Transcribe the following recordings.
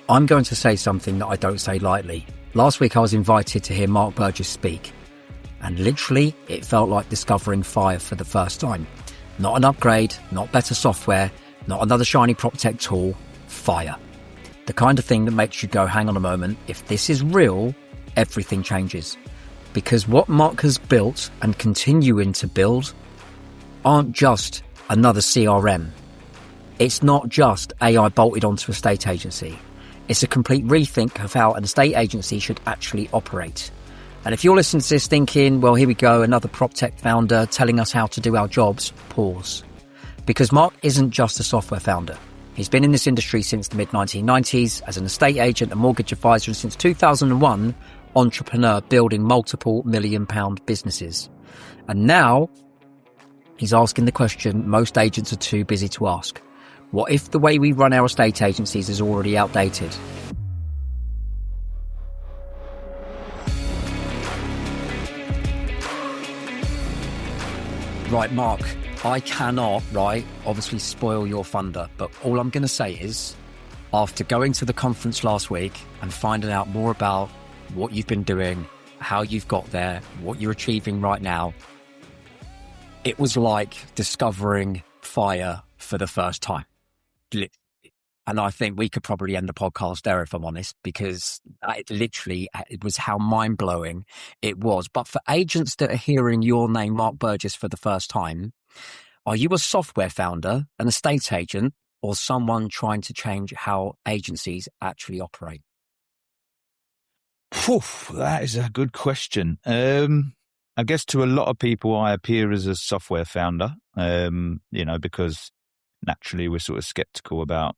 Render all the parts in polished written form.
I'm going to say something that I don't say lightly. Last week I was invited to hear Mark Burgess speak, and literally it felt like discovering fire for the first time. Not an upgrade, not better software, not another shiny proptech tool, fire. The kind of thing that makes you go, hang on a moment, if this is real, everything changes. Because what Mark has built and continuing to build aren't just another CRM. It's not just AI bolted onto a state agency. It's a complete rethink of how an estate agency should actually operate. And if you're listening to this thinking, well, here we go, another proptech founder telling us how to do our jobs, pause. Because Mark isn't just a software founder. He's been in this industry since the mid-1990s as an estate agent and mortgage advisor, and since 2001, entrepreneur building multiple million-pound businesses. And now he's asking the question most agents are too busy to ask. What if the way we run our estate agencies is already outdated? Right, Mark, I cannot, obviously spoil your thunder, but all I'm going to say is, after going to the conference last week and finding out more about what you've been doing, how you've got there, what you're achieving right now, it was like discovering fire for the first time. And I think we could probably end the podcast there, if I'm honest, because it was how mind-blowing it was. But for agents that are hearing your name, Mark Burgess, for the first time, are you a software founder, an estate agent, or someone trying to change how agencies actually operate? That is a good question. I guess to a lot of people, I appear as a software founder, because naturally we're sort of skeptical about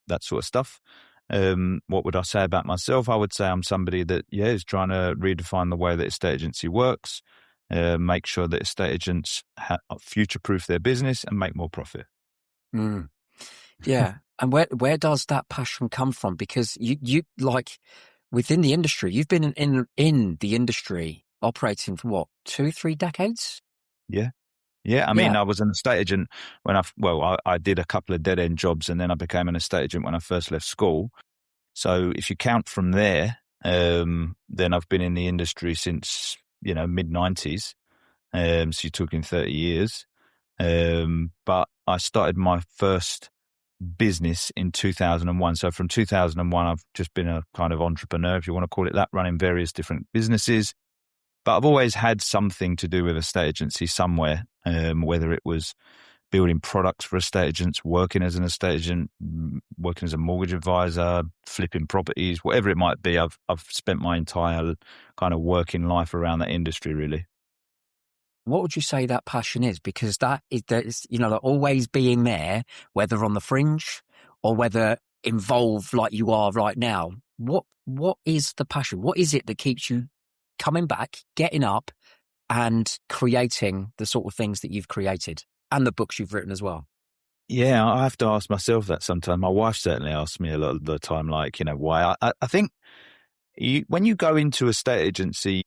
that sort of stuff. What would I say about myself? I would say I'm somebody that, is trying to redefine the way that estate agency works, make sure that estate agents future-proof their business and make more profit. Mm. Yeah. And where does that passion come from? Because you like within the industry, you've been in the industry operating for what, 2-3 decades? Yeah. I mean, I was an estate agent when I did a couple of dead-end jobs, and then I became an estate agent when I first left school. So if you count from there, then I've been in the industry since, mid-90s. So you're talking 30 years. But I started my first business in 2001. So from 2001, I've just been a kind of entrepreneur, if you want to call it that, running various different businesses. But I've always had something to do with estate agency somewhere, whether it was building products for estate agents, working as an estate agent, working as a mortgage advisor, flipping properties, whatever it might be. I've spent my entire kind of working life around that industry, really. What would you say that passion is? Because that is, like always being there, whether on the fringe or whether involved like you are right now. What is the passion? What is it that keeps you coming back, getting up and creating the sort of things that you've created and the books you've written as well? Yeah, I have to ask myself that sometimes. My wife certainly asks me a lot of the time, why. I think when you go into a state agency,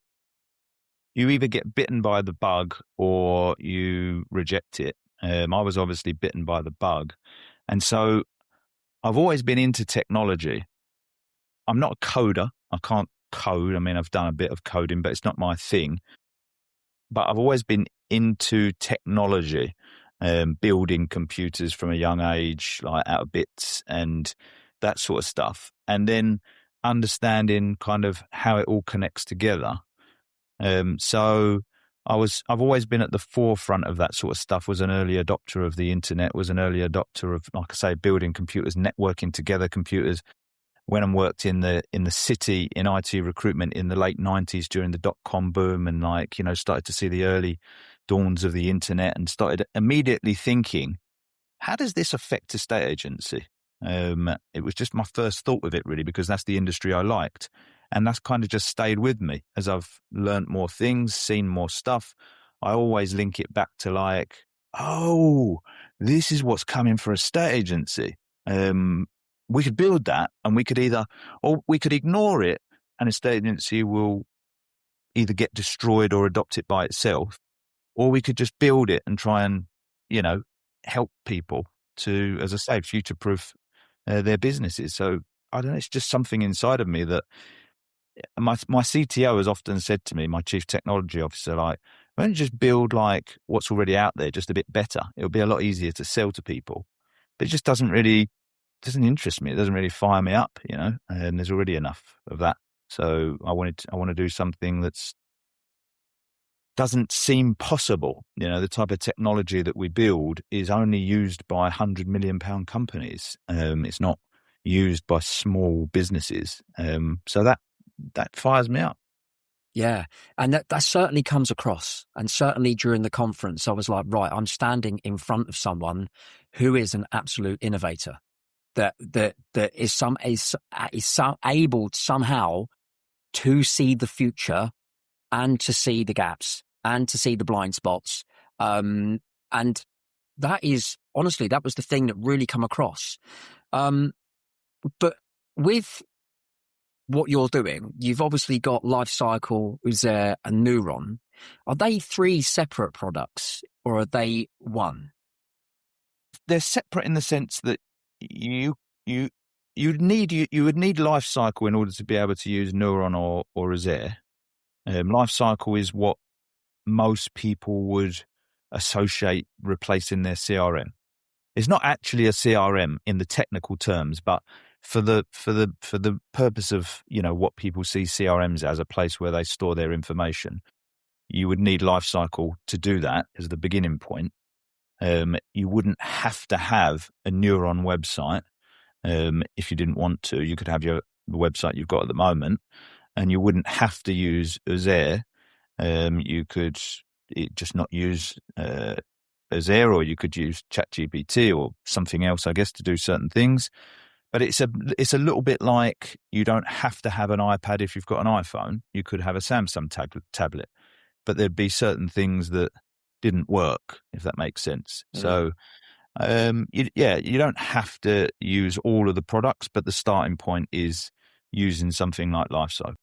you either get bitten by the bug or you reject it. I was obviously bitten by the bug. And so I've always been into technology. I'm not a coder. I can't code. I mean, I've done a bit of coding, but it's not my thing. But I've always been into technology, building computers from a young age, like out of bits and that sort of stuff. And then understanding kind of how it all connects together. So I've always been at the forefront of that sort of stuff, was an early adopter of the internet, was an early adopter of, like I say, building computers, networking together computers. When I worked in the city in IT recruitment in the late 90s during the dot-com boom and started to see the early dawns of the internet and started immediately thinking, how does this affect a state agency? It was just my first thought with it, really, because that's the industry I liked. And that's kind of just stayed with me as I've learned more things, seen more stuff. I always link it back to this is what's coming for a state agency. We could build that and we could ignore it and a state agency will either get destroyed or adopt it by itself, or we could just build it and try and, help people to, as I say, future-proof their businesses. So I don't know, it's just something inside of me that my CTO has often said to me, my chief technology officer, like, why don't you just build like what's already out there just a bit better? It'll be a lot easier to sell to people. But it just doesn't interest me. It doesn't really fire me up, and there's already enough of that. So I want to do something that's doesn't seem possible. The type of technology that we build is only used by £100 million companies. It's not used by small businesses. So that fires me up. Yeah. And that certainly comes across. And certainly during the conference, I was like, right, I'm standing in front of someone who is an absolute innovator that is able somehow to see the future and to see the gaps and to see the blind spots. And that is, honestly, that was the thing that really come across. But with what you're doing, you've obviously got Lifecycle, Uzair, and Neuron. Are they 3 separate products or are they one? They're separate in the sense that you would need Lifecycle in order to be able to use Neuron or Uzair. Lifecycle is what most people would associate replacing their CRM. It's not actually a CRM in the technical terms, but for the purpose of what people see CRMs as, a place where they store their information, you would need Lifecycle to do that as the beginning point. You wouldn't have to have a Neuron website if you didn't want to. You could have the website you've got at the moment, and you wouldn't have to use Uzair. You could just not use Uzair, or you could use ChatGPT or something else, I guess, to do certain things. But it's a little bit like you don't have to have an iPad if you've got an iPhone. You could have a Samsung tablet, but there'd be certain things that didn't work, if that makes sense. Mm. So, you don't have to use all of the products, but the starting point is using something like Lifecycle.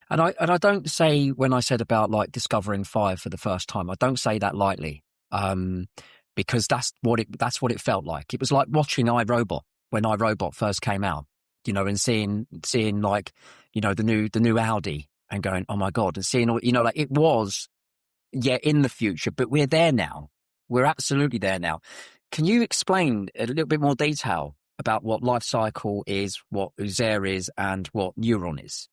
And I don't say, when I said about like discovering fire for the first time, I don't say that lightly, because that's what it felt like. It was like watching iRobot when iRobot first came out, and seeing like, the new Audi and going, oh my God, and seeing all, like it was, in the future, but we're there now. We're absolutely there now. Can you explain a little bit more detail about what Lifecycle is, what Uzair is, and what Neuron is?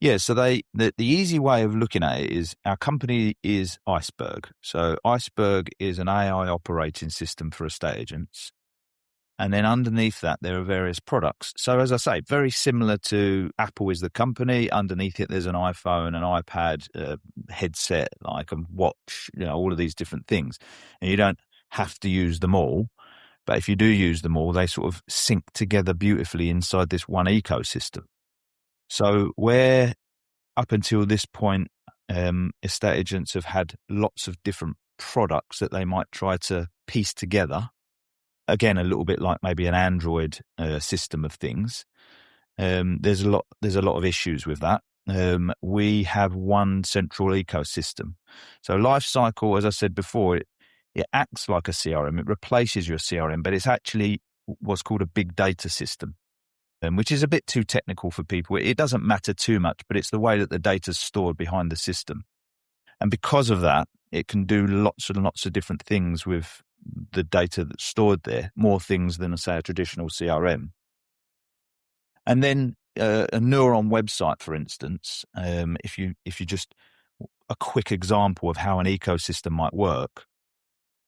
Yeah, so the easy way of looking at it is our company is Iceberg. So Iceberg is an AI operating system for estate agents. And then underneath that, there are various products. So as I say, very similar to Apple is the company. Underneath it, there's an iPhone, an iPad, a headset, like a watch, all of these different things. And you don't have to use them all. But if you do use them all, they sort of sync together beautifully inside this one ecosystem. So where up until this point, estate agents have had lots of different products that they might try to piece together. Again, a little bit like maybe an Android system of things. There's a lot of issues with that. We have one central ecosystem. So Lifecycle, as I said before, it acts like a CRM. It replaces your CRM, but it's actually what's called a big data system, which is a bit too technical for people. It doesn't matter too much, but it's the way that the data's stored behind the system. And because of that, it can do lots and lots of different things with the data that's stored there, more things than, say, a traditional CRM. And then a Neuron website, for instance, if you just a quick example of how an ecosystem might work.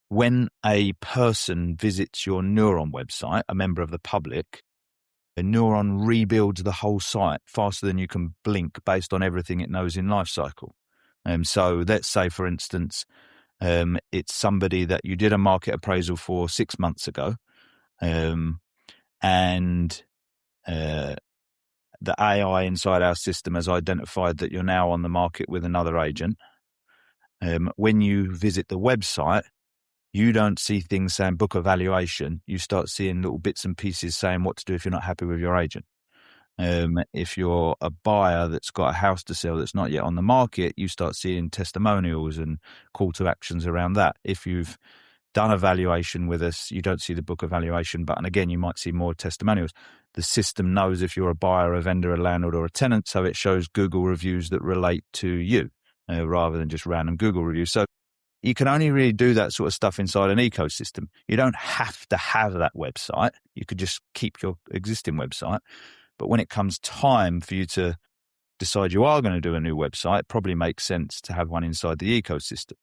When a person visits your Neuron website, a member of the public, a Neuron rebuilds the whole site faster than you can blink based on everything it knows in Lifecycle. So let's say, for instance, it's somebody that you did a market appraisal for 6 months ago, and the AI inside our system has identified that you're now on the market with another agent. When you visit the website, you don't see things saying book evaluation. You start seeing little bits and pieces saying what to do if you're not happy with your agent. If you're a buyer that's got a house to sell that's not yet on the market, you start seeing testimonials and call to actions around that. If you've done a valuation with us. You don't see the book evaluation button. Again, you might see more testimonials. The system knows if you're a buyer, a vendor, a landlord, or a tenant, so it shows Google reviews that relate to you rather than just random Google reviews. So you can only really do that sort of stuff inside an ecosystem. You don't have to have that website. You could just keep your existing website. But when it comes time for you to decide you are going to do a new website, it probably makes sense to have one inside the ecosystem.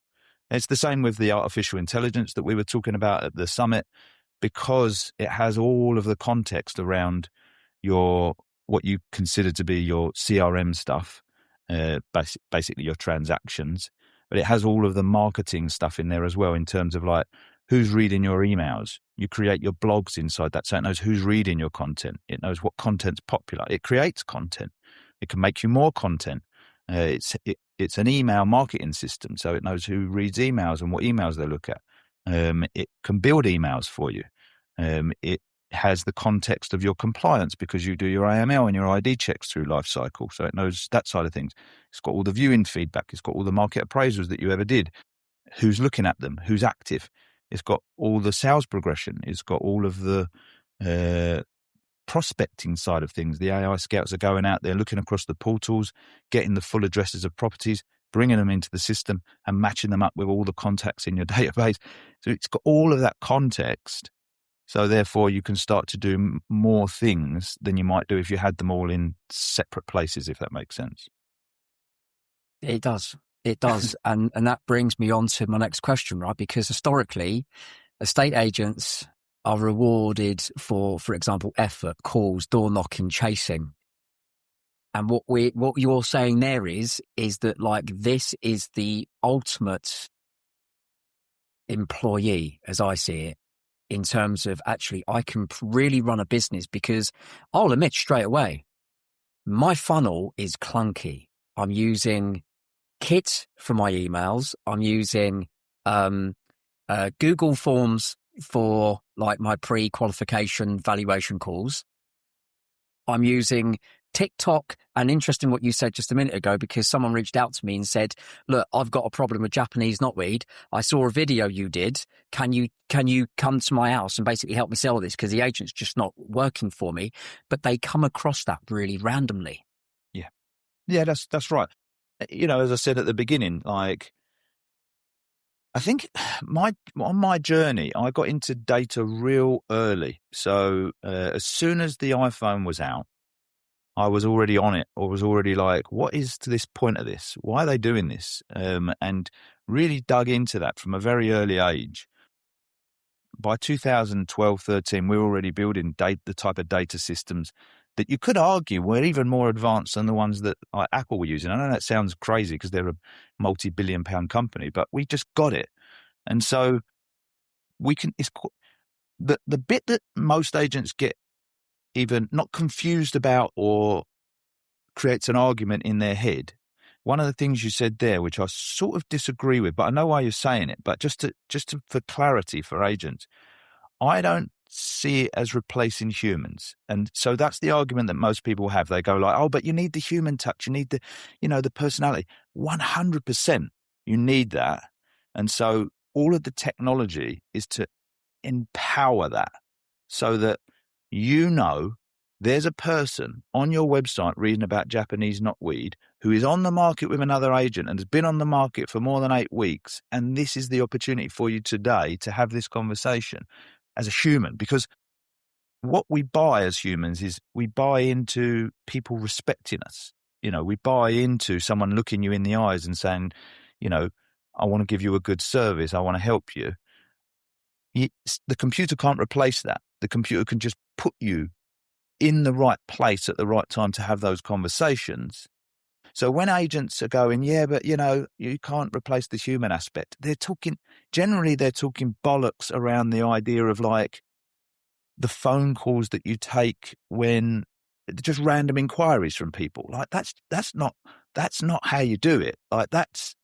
It's the same with the artificial intelligence that we were talking about at the summit, because it has all of the context around what you consider to be your CRM stuff, basically your transactions. But it has all of the marketing stuff in there as well, in terms of like who's reading your emails. You create your blogs inside that, so it knows who's reading your content. It knows what content's popular. It creates content. It can make you more content. It's an email marketing system, so it knows who reads emails and what emails they look at. It can build emails for you. It has the context of your compliance, because you do your AML and your ID checks through Lifecycle, so it knows that side of things. It's got all the viewing feedback. It's got all the market appraisals that you ever did, who's looking at them, who's active. It's got all the sales progression. It's got all of the prospecting side of things. The AI scouts are going out there, looking across the portals, getting the full addresses of properties, bringing them into the system and matching them up with all the contacts in your database. So it's got all of that context. So therefore you can start to do more things than you might do if you had them all in separate places, if that makes sense. It does. It does. and that brings me on to my next question, right? Because historically, estate agents are rewarded for example, effort, calls, door knocking, chasing. And what you're saying there is that like this is the ultimate employee, as I see it, in terms of actually I can really run a business, because I'll admit straight away, my funnel is clunky. I'm using Kit for my emails. I'm using Google Forms for like my pre-qualification valuation calls. I'm using TikTok, and interesting what you said just a minute ago, because someone reached out to me and said, look, I've got a problem with Japanese knotweed. I saw a video you did. Can you come to my house and basically help me sell this? Because the agent's just not working for me. But they come across that really randomly. Yeah, that's right. You know, as I said at the beginning, like, I think on my journey, I got into data real early. So as soon as the iPhone was out, I was already on it, or was already like, what is to this point of this? Why are they doing this? And really dug into that from a very early age. By 2012, 13, we were already building the type of data systems that you could argue were even more advanced than the ones that like Apple were using. I know that sounds crazy because they're a multi-billion pound company, but we just got it. And so we can, the bit that most agents get even not confused about or creates an argument in their head. One of the things you said there, which I sort of disagree with, but I know why you're saying it, but just for clarity for agents, I don't see it as replacing humans. And so that's the argument that most people have. They go like, oh, but you need the human touch. You need the personality. 100% you need that. And so all of the technology is to empower that, so that there's a person on your website reading about Japanese knotweed who is on the market with another agent and has been on the market for more than 8 weeks. And this is the opportunity for you today to have this conversation as a human, because what we buy as humans is we buy into people respecting us. You know, we buy into someone looking you in the eyes and saying, you know, I want to give you a good service. I want to help you. The computer can't replace that. The computer can just put you in the right place at the right time to have those conversations. So when agents are going, yeah, but you know, you can't replace the human aspect, they're talking bollocks around the idea of like the phone calls that you take when just random inquiries from people. Like that's not how you do it. Like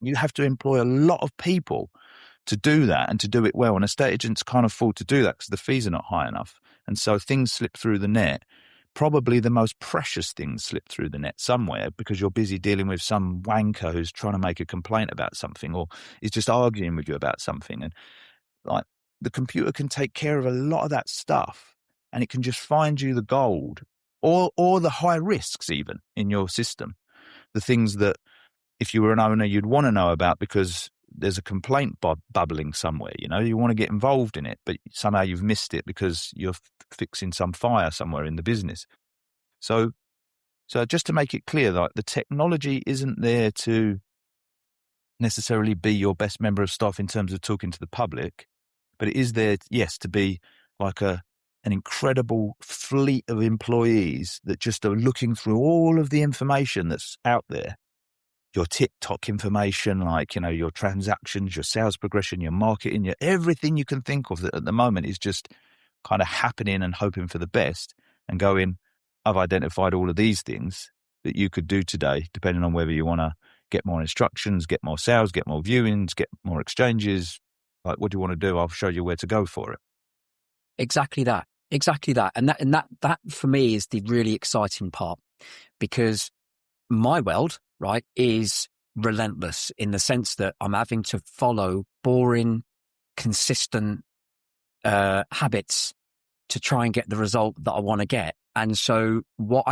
you have to employ a lot of people to do that and to do it well. And estate agents can't afford to do that because the fees are not high enough. And so things slip through the net. Probably the most precious things slip through the net somewhere because you're busy dealing with some wanker who's trying to make a complaint about something or is just arguing with you about something. And like the computer can take care of a lot of that stuff, and it can just find you the gold or the high risks even in your system, the things that if you were an owner you'd want to know about because there's a complaint bubbling somewhere. You want to get involved in it, but somehow you've missed it because you're fixing some fire somewhere in the business. So just to make it clear, like, the technology isn't there to necessarily be your best member of staff in terms of talking to the public, but it is there, yes, to be like an incredible fleet of employees that just are looking through all of the information that's out there. Your TikTok information, like, your transactions, your sales progression, your marketing, your everything you can think of that at the moment is just kind of happening and hoping for the best and going, I've identified all of these things that you could do today, depending on whether you want to get more instructions, get more sales, get more viewings, get more exchanges. Like, what do you want to do? I'll show you where to go for it. Exactly that. And that for me is the really exciting part, because my world, right, is relentless in the sense that I'm having to follow boring, consistent habits to try and get the result that I want to get. And so what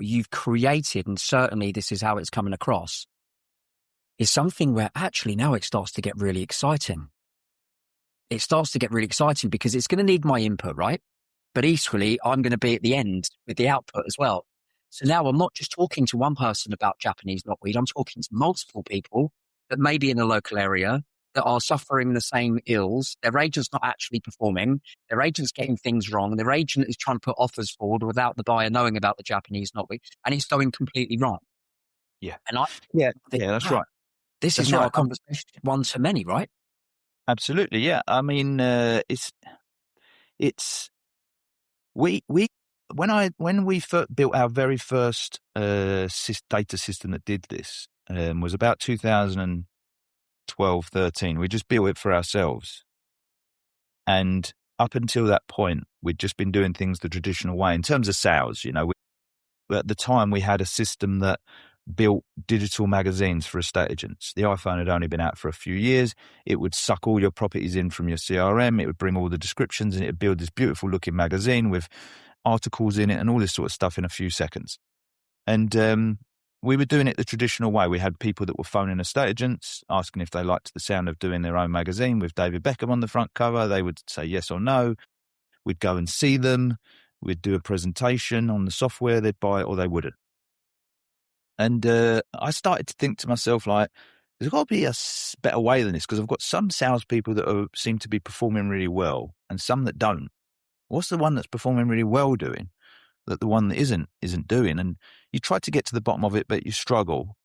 you've created, and certainly this is how it's coming across, is something where actually now it starts to get really exciting. It starts to get really exciting because it's going to need my input, right? But equally, I'm going to be at the end with the output as well. So now I'm not just talking to one person about Japanese knotweed. I'm talking to multiple people that may be in a local area that are suffering the same ills. Their agent's not actually performing. Their agent's getting things wrong. Their agent is trying to put offers forward without the buyer knowing about the Japanese knotweed, and it's going completely wrong. Yeah. And I think, that's right. This is now a conversation, one to many, right? Absolutely. Yeah. I mean, when we built our very first data system that did this, was about 2012, 13. We just built it for ourselves. And up until that point, we'd just been doing things the traditional way in terms of sales. At the time, we had a system that built digital magazines for estate agents. The iPhone had only been out for a few years. It would suck all your properties in from your CRM. It would bring all the descriptions, and it would build this beautiful looking magazine with articles in it and all this sort of stuff in a few seconds. And we were doing it the traditional way. We had people that were phoning estate agents, asking if they liked the sound of doing their own magazine with David Beckham on the front cover. They would say yes or no. We'd go and see them. We'd do a presentation on the software. They'd buy it or they wouldn't. And I started to think to myself, like, there's got to be a better way than this, because I've got some salespeople that seem to be performing really well and some that don't. What's the one that's performing really well doing that the one that isn't doing? And you try to get to the bottom of it, but you struggle.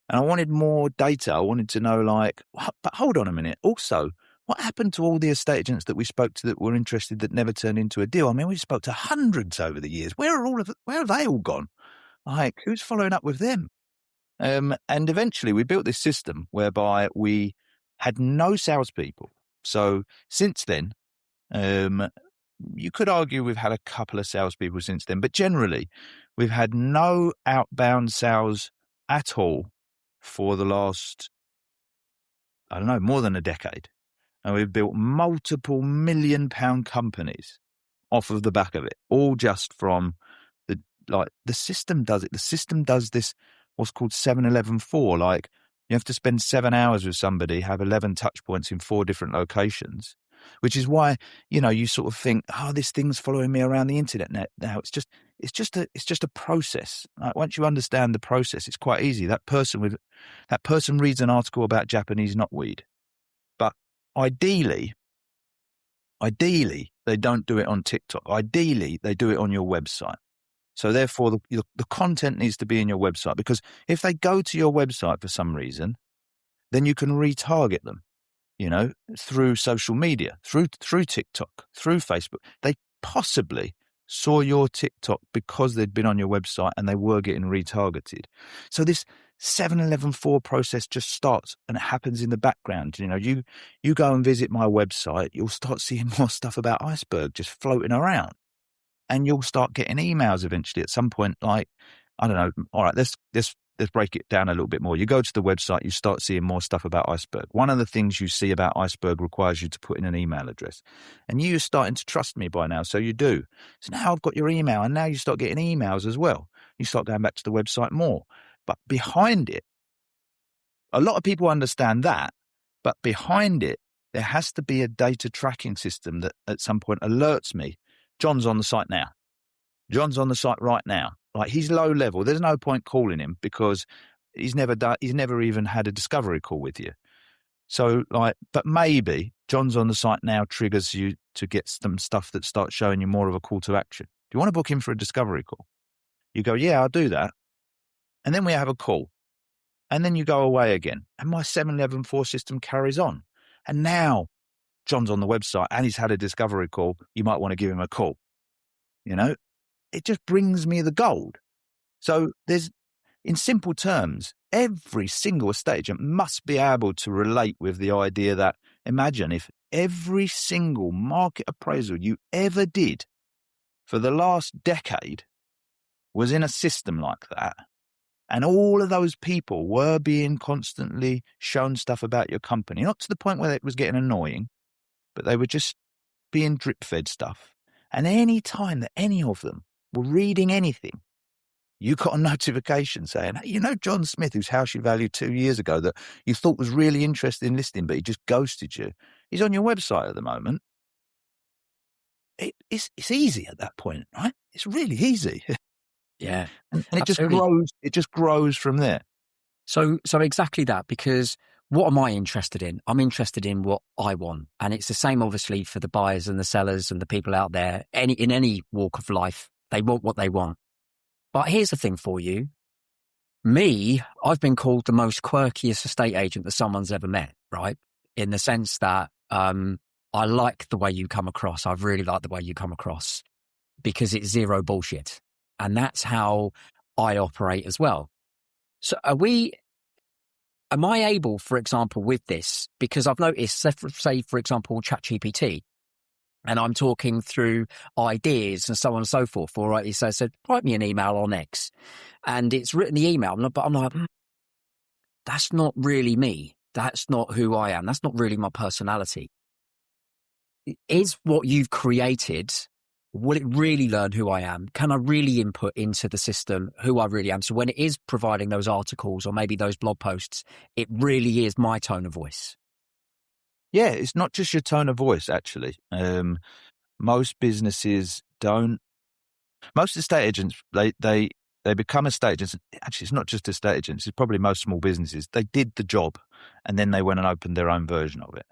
And I wanted more data. I wanted to know, like, but hold on a minute. Also, what happened to all the estate agents that we spoke to that were interested that never turned into a deal? I mean, we spoke to hundreds over the years. Where have they all gone? Like, who's following up with them? And eventually we built this system whereby we had no salespeople. So since then, you could argue we've had a couple of salespeople since then, but generally we've had no outbound sales at all for the last, I don't know, more than a decade. And we've built multiple £1 million companies off of the back of it, all just from the system does it. The system does this, what's called 7-11-4. Like, you have to spend 7 hours with somebody, have 11 touch points in 4 different locations, which is why, you sort of think, oh, this thing's following me around the internet now. It's just a process. Like, once you understand the process, it's quite easy. That person reads an article about Japanese knotweed, but ideally, they don't do it on TikTok. Ideally, they do it on your website. So therefore, the content needs to be in your website, because if they go to your website for some reason, then you can retarget them, through social media, through TikTok, through Facebook. They possibly saw your TikTok because they'd been on your website and they were getting retargeted. So this 7-11-4 process just starts, and it happens in the background. You go and visit my website, you'll start seeing more stuff about Iceberg just floating around. And you'll start getting emails eventually at some point, like, I don't know, all right, let's let's break it down a little bit more. You go to the website, you start seeing more stuff about Iceberg. One of the things you see about Iceberg requires you to put in an email address. And you're starting to trust me by now, so you do. So now I've got your email, and now you start getting emails as well. You start going back to the website more. But behind it, a lot of people understand that, but behind it, there has to be a data tracking system that at some point alerts me, John's on the site now. John's on the site right now. Like, he's low level. There's no point calling him because he's never even had a discovery call with you. So, like, but maybe John's on the site now triggers you to get some stuff that starts showing you more of a call to action. Do you want to book him for a discovery call? You go, yeah, I'll do that. And then we have a call. And then you go away again. And my 7-11-4 system carries on. And now John's on the website and he's had a discovery call. You might want to give him a call. You know, it just brings me the gold. So there's, in simple terms, every single estate agent must be able to relate with the idea that, imagine if every single market appraisal you ever did for the last decade was in a system like that, and all of those people were being constantly shown stuff about your company, not to the point where it was getting annoying, but they were just being drip-fed stuff. And any time that any of them were reading anything, you got a notification saying, hey, you know John Smith, whose house you valued 2 years ago that you thought was really interested in listing, but he just ghosted you. He's on your website at the moment. It's easy at that point, right? It's really easy. Yeah. And it just grows from there. So exactly that, because what am I interested in? I'm interested in what I want. And it's the same, obviously, for the buyers and the sellers and the people out there, in any walk of life. They want what they want. But here's the thing for you. I've been called the most quirkiest estate agent that someone's ever met, right? In the sense that I like the way you come across. I really like the way you come across because it's zero bullshit. And that's how I operate as well. So am I able, for example, with this, because I've noticed, say, for example, ChatGPT, and I'm talking through ideas and so on and so forth. All right. So I said, write me an email on X. And it's written the email, but I'm like, that's not really me. That's not who I am. That's not really my personality. Is what you've created, will it really learn who I am? Can I really input into the system who I really am? So when it is providing those articles or maybe those blog posts, it really is my tone of voice. Yeah, it's not just your tone of voice, actually. Most businesses don't. Most estate agents, they become estate agents. Actually, it's not just estate agents. It's probably most small businesses. They did the job, and then they went and opened their own version of it.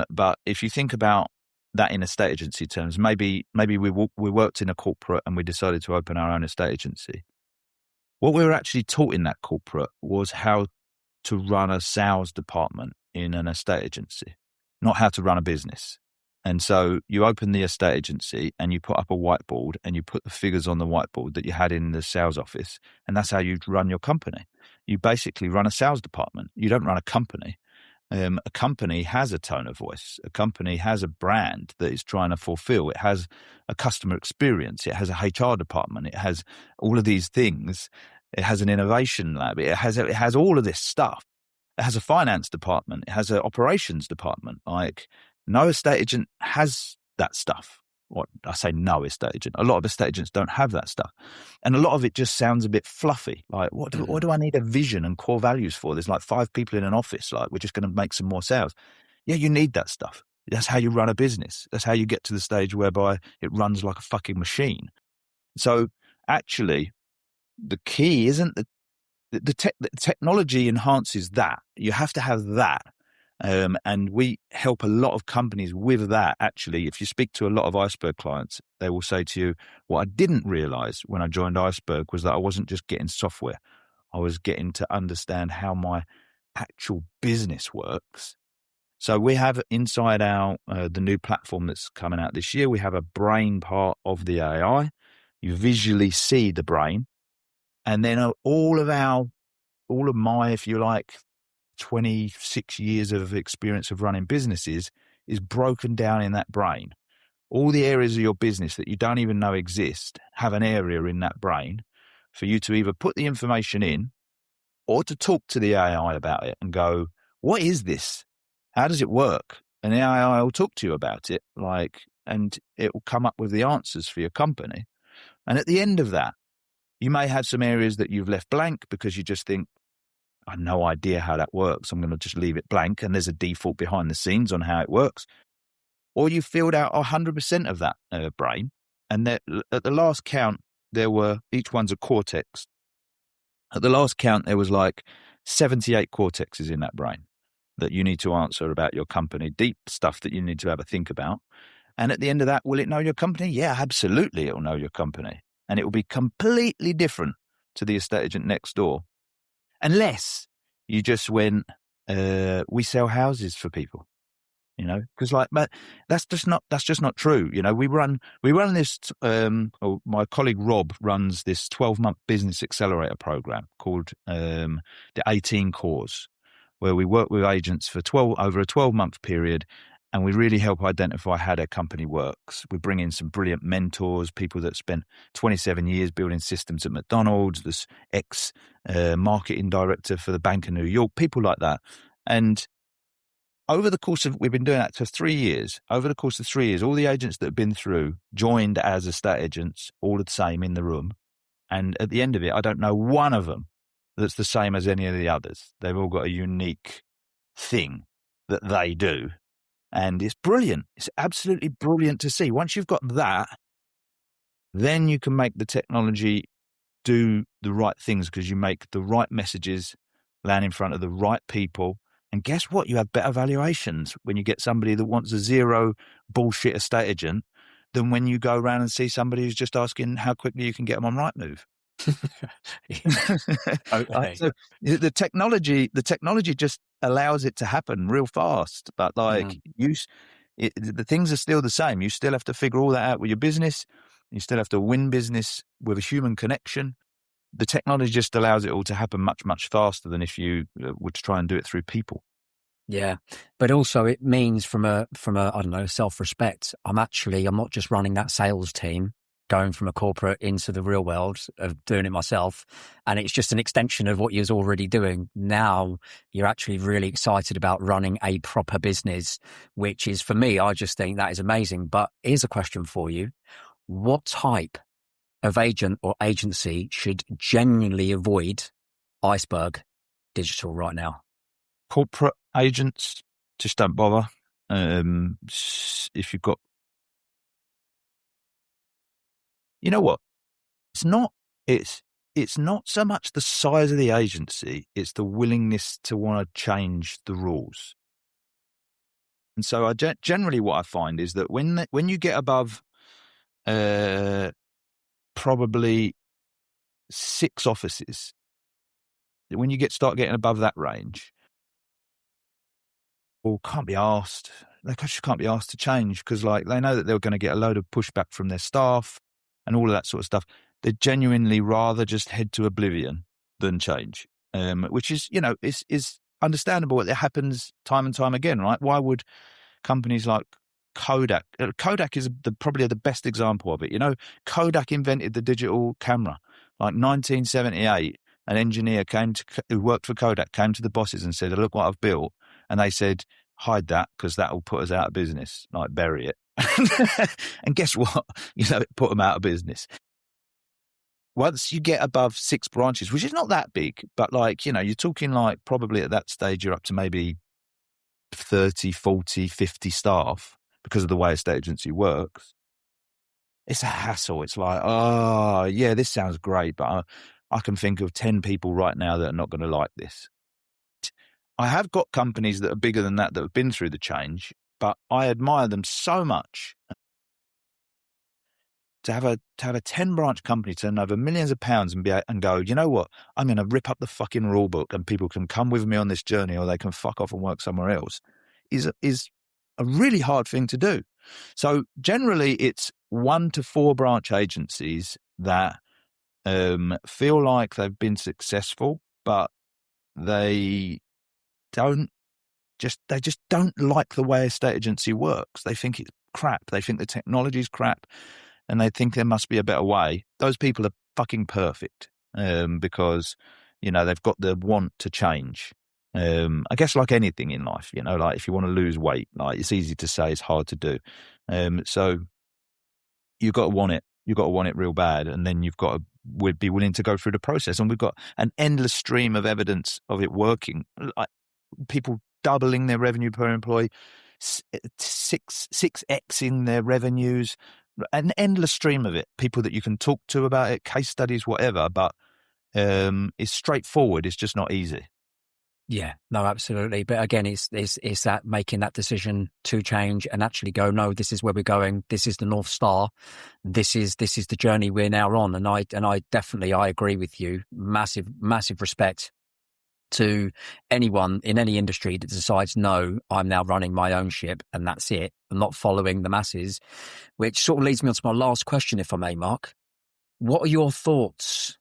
But if you think about that in estate agency terms, maybe we worked in a corporate and we decided to open our own estate agency. What we were actually taught in that corporate was how to run a sales department in an estate agency, not how to run a business. And so you open the estate agency and you put up a whiteboard and you put the figures on the whiteboard that you had in the sales office. And that's how you run your company. You basically run a sales department. You don't run a company. A company has a tone of voice. A company has a brand that it's trying to fulfill. It has a customer experience. It has a HR department. It has all of these things. It has an innovation lab. It has all of this stuff. It has a finance department. It has an operations department. Like, no estate agent has that stuff. What I say, no estate agent. A lot of estate agents don't have that stuff. And a lot of it just sounds a bit fluffy. Like, what do I need a vision and core values for? There's like 5 people in an office. Like, we're just going to make some more sales. Yeah, you need that stuff. That's how you run a business. That's how you get to the stage whereby it runs like a fucking machine. So actually, the key isn't the technology enhances that. You have to have that. And we help a lot of companies with that. Actually, if you speak to a lot of Iceberg clients, they will say to you, what I didn't realize when I joined Iceberg was that I wasn't just getting software. I was getting to understand how my actual business works. So we have inside the new platform that's coming out this year, we have a brain part of the AI. You visually see the brain. And then all of my, if you like, 26 years of experience of running businesses is broken down in that brain. All the areas of your business that you don't even know exist have an area in that brain for you to either put the information in or to talk to the AI about it and go, what is this? How does it work? And the AI will talk to you about it, and it will come up with the answers for your company. And at the end of that, you may have some areas that you've left blank because you just think, I have no idea how that works. I'm going to just leave it blank. And there's a default behind the scenes on how it works. Or you filled out 100% of that brain. And at the last count, each one's a cortex. At the last count, there was 78 cortexes in that brain that you need to answer about your company, deep stuff that you need to have a think about. And at the end of that, will it know your company? Yeah, absolutely, it will know your company. And it will be completely different to the estate agent next door. Unless you just went, we sell houses for people, because but that's just not true. We run this, my colleague Rob runs this 12-month business accelerator program called the 18 Cores, where we work with agents for over a 12-month period. And we really help identify how their company works. We bring in some brilliant mentors, people that spent 27 years building systems at McDonald's, this ex-marketing director for the Bank of New York, people like that. And we've been doing that for 3 years. Over the course of 3 years, all the agents that have been through joined as estate agents, all the same in the room. And at the end of it, I don't know one of them that's the same as any of the others. They've all got a unique thing that they do. And it's brilliant. It's absolutely brilliant to see. Once you've got that, then you can make the technology do the right things because you make the right messages land in front of the right people. And guess what? You have better valuations when you get somebody that wants a zero bullshit estate agent than when you go around and see somebody who's just asking how quickly you can get them on Rightmove. Okay. So the technology just allows it to happen real fast, but the things are still the same. You still have to figure all that out with your business. You still have to win business with a human connection. The technology just allows it all to happen much, much faster than if you were to try and do it through people. Yeah, but also it means from a I don't know, self-respect. I'm not just running that sales team, going from a corporate into the real world of doing it myself. And it's just an extension of what you're already doing. Now you're actually really excited about running a proper business, which is, for me, I just think that is amazing. But here's a question for you. What type of agent or agency should genuinely avoid Iceberg Digital right now? Corporate agents, just don't bother. If you've got, you know what? It's not so much the size of the agency, it's the willingness to want to change the rules. And so generally what I find is that when you get above probably 6 offices, when you start getting above that range, can't be asked. They just can't be asked to change because they know that they're going to get a load of pushback from their staff and all of that sort of stuff. They'd genuinely rather just head to oblivion than change, which is, is understandable. It happens time and time again, right? Why would companies like Kodak is probably the best example of it. Kodak invented the digital camera. 1978, an engineer who worked for Kodak came to the bosses and said, look what I've built. And they said, hide that because that will put us out of business, bury it. And guess what? It put them out of business. Once you get above 6 branches, which is not that big, but you're talking probably at that stage, you're up to maybe 30, 40, 50 staff because of the way a state agency works. It's a hassle. It's oh, yeah, this sounds great, but I can think of 10 people right now that are not going to like this. I have got companies that are bigger than that have been through the change, but I admire them so much. To have a 10-branch company turn over millions of pounds and go, you know what? I'm going to rip up the fucking rule book and people can come with me on this journey or they can fuck off and work somewhere else is a really hard thing to do. So generally it's 1 to 4 branch agencies that feel like they've been successful, but they just don't like the way a state agency works. They think it's crap. They think the technology's crap. And they think there must be a better way. Those people are fucking perfect because they've got the want to change. I guess like anything in life, like if you want to lose weight, like it's easy to say, it's hard to do. So you've got to want it. You've got to want it real bad, and then you've got to be willing to go through the process. And we've got an endless stream of evidence of it working. Like people doubling their revenue per employee, 6xing their revenues, an endless stream of it. People that you can talk to about it, case studies, whatever. But it's straightforward. It's just not easy. Yeah, no, absolutely. But again, it's that making that decision to change and actually go, no, this is where we're going. This is the North Star. This is the journey we're now on. And I definitely, I agree with you. Massive respect to anyone in any industry that decides, no, I'm now running my own ship and that's it. I'm not following the masses, which sort of leads me on to my last question, if I may, Mark. What are your thoughts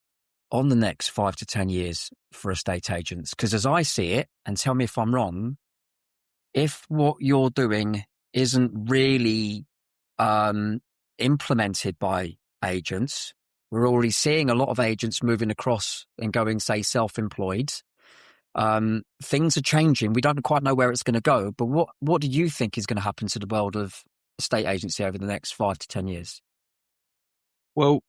on the next 5 to 10 years for estate agents? Because as I see it, and tell me if I'm wrong, if what you're doing isn't really implemented by agents, we're already seeing a lot of agents moving across and going, say, self-employed. Things are changing. We don't quite know where it's going to go, but what do you think is going to happen to the world of estate agency over the next 5 to 10 years? Well,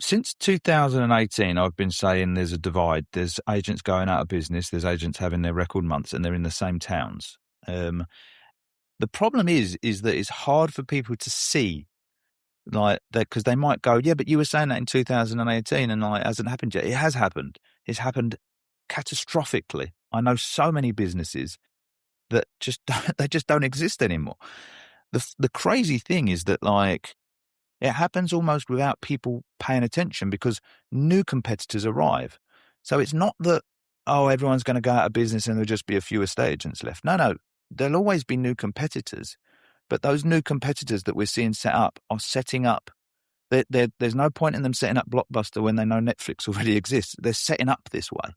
since 2018, I've been saying there's a divide. There's agents going out of business. There's agents having their record months, and they're in the same towns. The problem is that it's hard for people to see, like that, because they might go, yeah, but you were saying that in 2018, and like it hasn't happened yet. It has happened. It's happened catastrophically. I know so many businesses that just don't exist anymore. The crazy thing is that like, it happens almost without people paying attention because new competitors arrive. So it's not that, everyone's going to go out of business and there'll just be a few estate agents left. No, there'll always be new competitors. But those new competitors that we're seeing set up are setting up. There's no point in them setting up Blockbuster when they know Netflix already exists. They're setting up this way.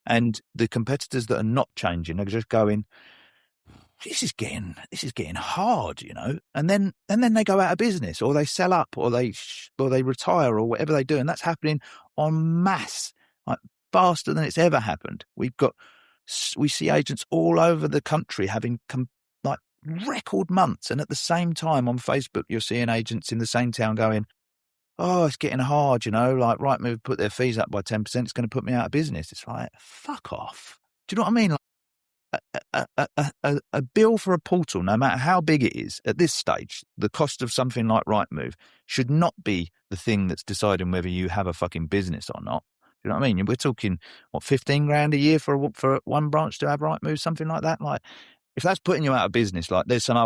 And the competitors that are not changing are just going, this is getting hard, and then they go out of business, or they sell up, or they retire, or whatever they do, and that's happening en masse, like faster than it's ever happened. We see agents all over the country having like record months, and at the same time on Facebook, you're seeing agents in the same town going, "Oh, it's getting hard," like Rightmove put their fees up by 10%. It's going to put me out of business. It's like, fuck off. Do you know what I mean? Like, a bill for a portal, no matter how big it is, at this stage, the cost of something like Rightmove should not be the thing that's deciding whether you have a fucking business or not. Do you know what I mean? We're talking, 15 grand a year for one branch to have Rightmove, something like that. Like, if that's putting you out of business, like there's some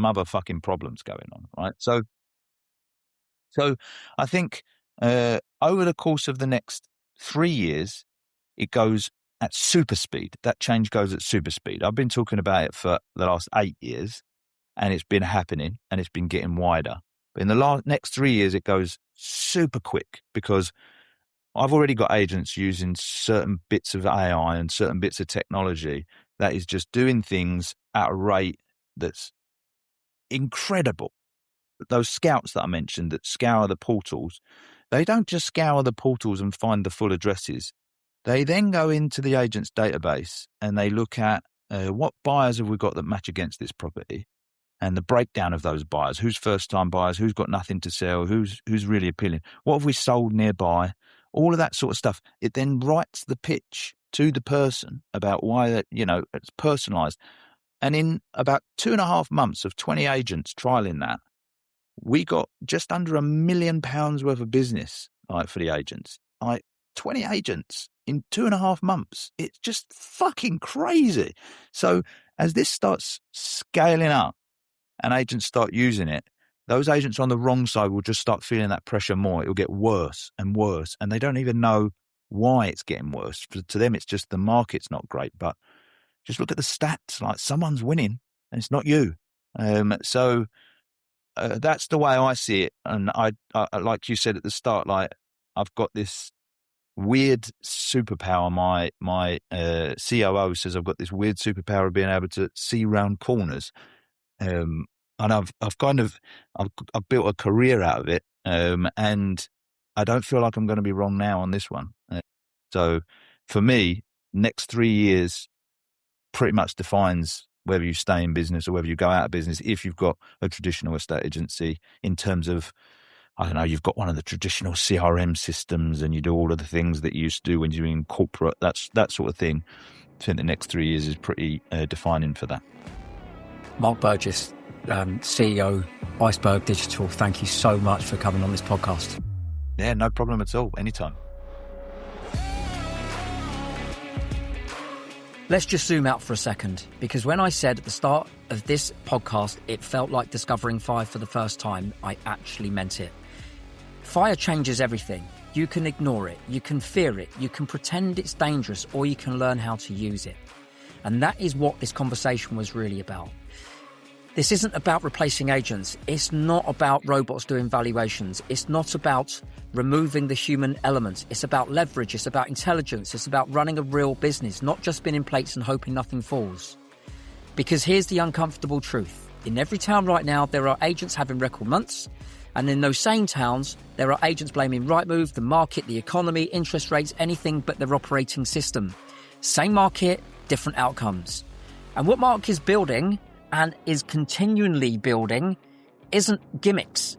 other fucking problems going on, right? So I think over the course of the next 3 years, it goes at super speed. That change goes at super speed. I've been talking about it for the last 8 years, and it's been happening, and it's been getting wider. But in the next 3 years, it goes super quick because I've already got agents using certain bits of AI and certain bits of technology that is just doing things at a rate that's incredible. Those scouts that I mentioned that scour the portals, they don't just scour the portals and find the full addresses. They then go into the agent's database and they look at what buyers have we got that match against this property, and the breakdown of those buyers. Who's first-time buyers? Who's got nothing to sell? Who's really appealing? What have we sold nearby? All of that sort of stuff. It then writes the pitch to the person about why it's personalised. And in about 2.5 months of 20 agents trialing that, we got just under £1 million worth of business, like, for the agents. Like 20 agents in 2.5 months. It's just fucking crazy. So as this starts scaling up and agents start using it, those agents on the wrong side will just start feeling that pressure more. It'll get worse and worse, and they don't even know why it's getting worse. To them, it's just the market's not great. But just look at the stats. Like, someone's winning, and it's not you. So that's the way I see it. And I like you said at the start, like, I've got this weird superpower. My COO says I've got this weird superpower of being able to see round corners. And I've built a career out of it. And I don't feel like I'm going to be wrong now on this one. So for me, next 3 years pretty much defines whether you stay in business or whether you go out of business. If you've got a traditional estate agency, in terms of, I don't know, you've got one of the traditional CRM systems and you do all of the things that you used to do when you're in corporate, that sort of thing. I think the next 3 years is pretty defining for that. Mark Burgess, CEO, Iceberg Digital, thank you so much for coming on this podcast. Yeah, no problem at all. Anytime. Let's just zoom out for a second, because when I said at the start of this podcast, it felt like discovering fire for the first time, I actually meant it. Fire changes everything. You can ignore it, you can fear it, you can pretend it's dangerous, or you can learn how to use it. And that is what this conversation was really about. This isn't about replacing agents. It's not about robots doing valuations. It's not about removing the human element. It's about leverage. It's about intelligence. It's about running a real business, not just spinning plates and hoping nothing falls. Because here's the uncomfortable truth. In every town right now, there are agents having record months. And in those same towns, there are agents blaming Rightmove, the market, the economy, interest rates, anything but their operating system. Same market, different outcomes. And what Mark is building and is continually building isn't gimmicks.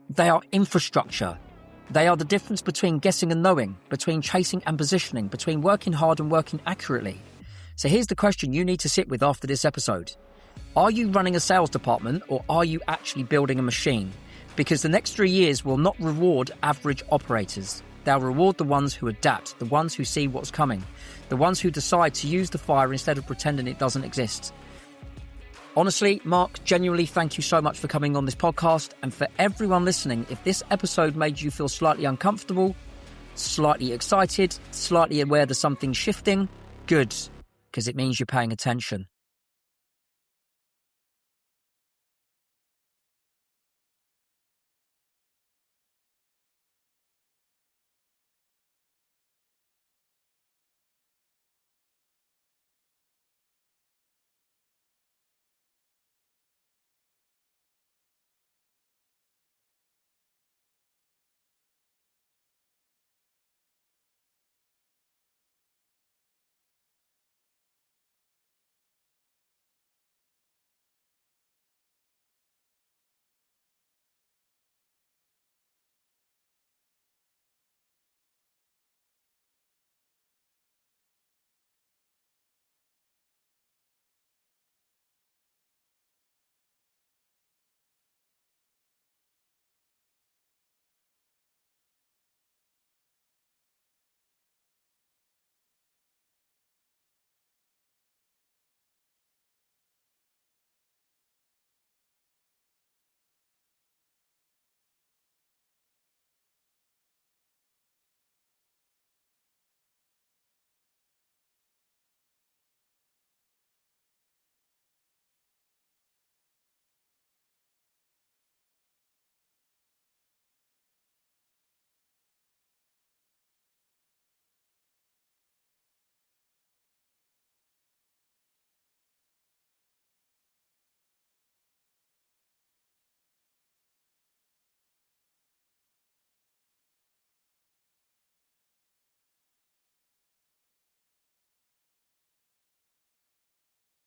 They are infrastructure. They are the difference between guessing and knowing, between chasing and positioning, between working hard and working accurately. So here's the question you need to sit with after this episode. Are you running a sales department, or are you actually building a machine? Because the next 3 years will not reward average operators. They'll reward the ones who adapt, the ones who see what's coming, the ones who decide to use the fire instead of pretending it doesn't exist. Honestly, Mark, genuinely thank you so much for coming on this podcast. And for everyone listening, if this episode made you feel slightly uncomfortable, slightly excited, slightly aware that something's shifting, good, because it means you're paying attention.